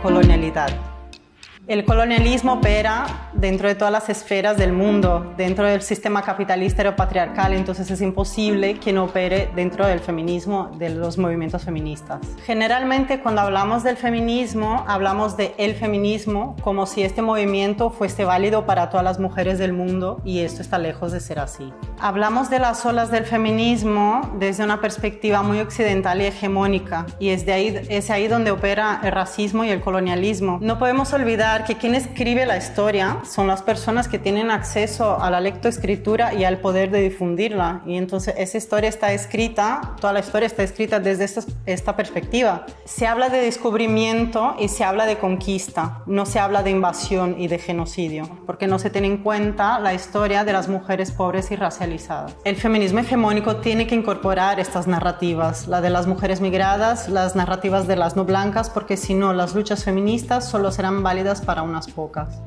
colonialidad. El colonialismo opera dentro de todas las esferas del mundo, dentro del sistema capitalista o patriarcal, entonces es imposible que no opere dentro del feminismo, de los movimientos feministas. Generalmente cuando hablamos del feminismo, hablamos de el feminismo como si este movimiento fuese válido para todas las mujeres del mundo, y esto está lejos de ser así. Hablamos de las olas del feminismo desde una perspectiva muy occidental y hegemónica, y es ahí donde opera el racismo y el colonialismo. No podemos olvidar que quien escribe la historia son las personas que tienen acceso a la lectoescritura y al poder de difundirla, y entonces esa historia está escrita, toda la historia está escrita desde esta perspectiva. Se habla de descubrimiento y se habla de conquista, no se habla de invasión y de genocidio, porque no se tiene en cuenta la historia de las mujeres pobres y racializadas. El feminismo hegemónico tiene que incorporar estas narrativas, la de las mujeres migradas, las narrativas de las no blancas, porque si no las luchas feministas solo serán válidas para unas pocas.